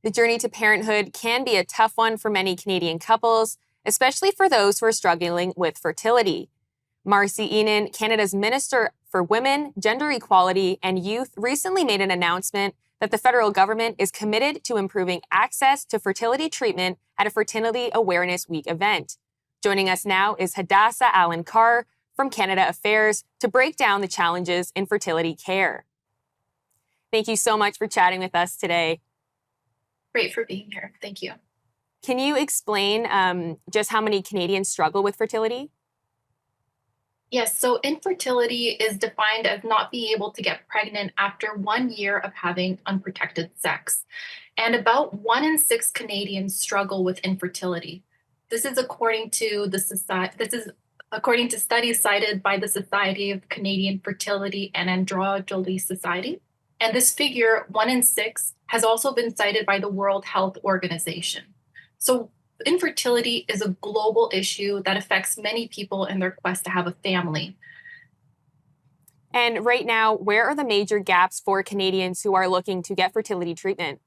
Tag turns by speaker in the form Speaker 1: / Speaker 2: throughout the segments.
Speaker 1: The journey to parenthood can be a tough one for many Canadian couples, especially for those who are struggling with fertility. Marcy Enan, Canada's Minister for Women, Gender Equality and Youth, recently made an announcement that the federal government is committed to improving access to fertility treatment at a Fertility Awareness Week event. Joining us now is Hadassah Alencar from Canada Affairs to break down the challenges in fertility care. Thank you so much for chatting with us today.
Speaker 2: Great for being here. Thank you.
Speaker 1: Can you explain just how many Canadians struggle with fertility?
Speaker 2: Yes, so infertility is defined as not being able to get pregnant after 1 year of having unprotected sex. And about 1 in 6 Canadians struggle with infertility. This is according to studies cited by the Society of Canadian Fertility and Andrology Society. And this figure, 1 in 6, has also been cited by the World Health Organization. So infertility is a global issue that affects many people in their quest to have a family.
Speaker 1: And right now, where are the major gaps for Canadians who are looking to get fertility treatment?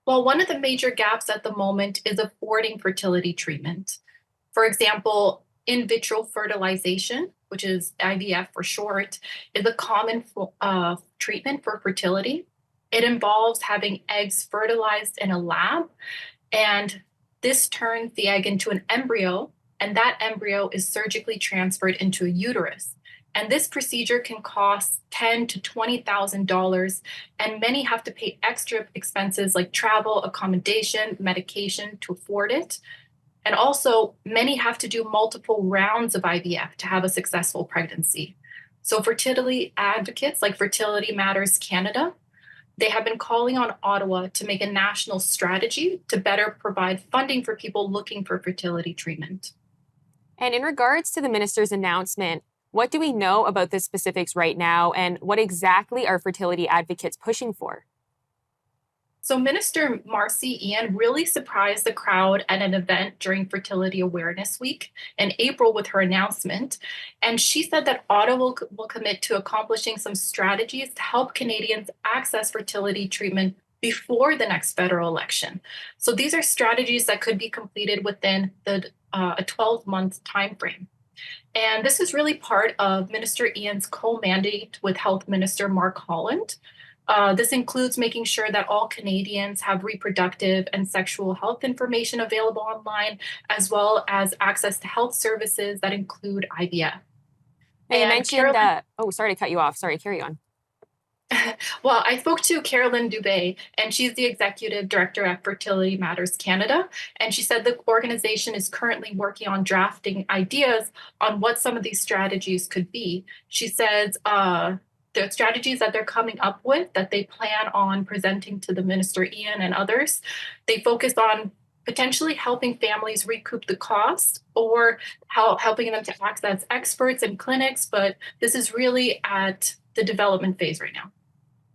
Speaker 2: Well, one of the major gaps at the moment is affording fertility treatment. For example, in vitro fertilization, which is IVF for short, is a common treatment for fertility. It involves having eggs fertilized in a lab, and this turns the egg into an embryo, and that embryo is surgically transferred into a uterus. And this procedure can cost $10,000 to $20,000, and many have to pay extra expenses like travel, accommodation, medication to afford it. And also, many have to do multiple rounds of IVF to have a successful pregnancy. So fertility advocates like Fertility Matters Canada, they have been calling on Ottawa to make a national strategy to better provide funding for people looking for fertility treatment.
Speaker 1: And in regards to the minister's announcement, what do we know about the specifics right now, and what exactly are fertility advocates pushing for?
Speaker 2: So Minister Marcy Enan really surprised the crowd at an event during Fertility Awareness Week in April with her announcement. And she said that Ottawa will commit to accomplishing some strategies to help Canadians access fertility treatment before the next federal election. So these are strategies that could be completed within a 12-month timeframe. And this is really part of Minister Ean's co-mandate with Health Minister Mark Holland. This includes making sure that all Canadians have reproductive and sexual health information available online, as well as access to health services that include IVF.
Speaker 1: And you mentioned, sorry to cut you off. Sorry, carry on.
Speaker 2: Well, I spoke to Carolyn Dubé, and she's the executive director at Fertility Matters Canada. And she said the organization is currently working on drafting ideas on what some of these strategies could be. She says the strategies that they're coming up with that they plan on presenting to the Minister Ean and others, they focus on potentially helping families recoup the cost or helping them to access experts and clinics. But this is really at the development phase right now.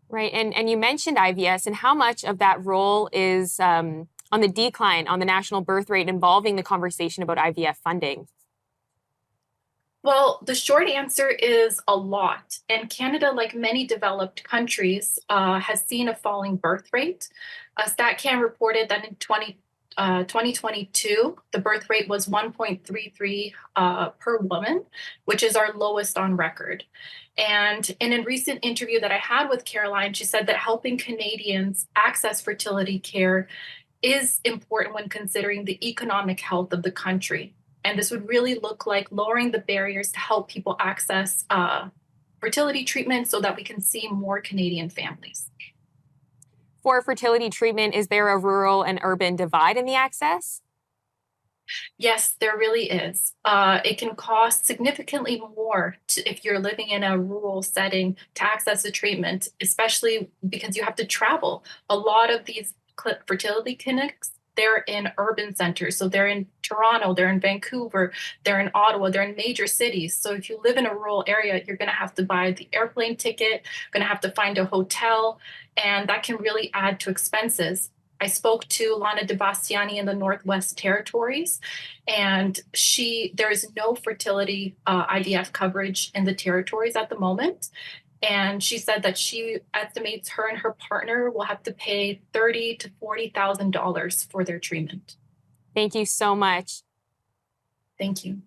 Speaker 1: Right. And you mentioned IVS, and how much of that role is on the decline on the national birth rate involving the conversation about IVF funding?
Speaker 2: Well, the short answer is a lot. And Canada, like many developed countries, has seen a falling birth rate. StatCan reported that in 2022, the birth rate was 1.33 per woman, which is our lowest on record. And in a recent interview that I had with Caroline, she said that helping Canadians access fertility care is important when considering the economic health of the country. And this would really look like lowering the barriers to help people access fertility treatment so that we can see more Canadian families.
Speaker 1: For fertility treatment, is there a rural and urban divide in the access?
Speaker 2: Yes, there really is. It can cost significantly more if you're living in a rural setting to access the treatment, especially because you have to travel. A lot of these fertility clinics, they're in urban centers. So they're in Toronto, they're in Vancouver, they're in Ottawa, they're in major cities. So if you live in a rural area, you're going to have to buy the airplane ticket, going to have to find a hotel, and that can really add to expenses. I spoke to Lana DeBastiani in the Northwest Territories, and there is no fertility IVF coverage in the territories at the moment. And she said that she estimates her and her partner will have to pay $30,000 to $40,000 for their treatment.
Speaker 1: Thank you so much.
Speaker 2: Thank you.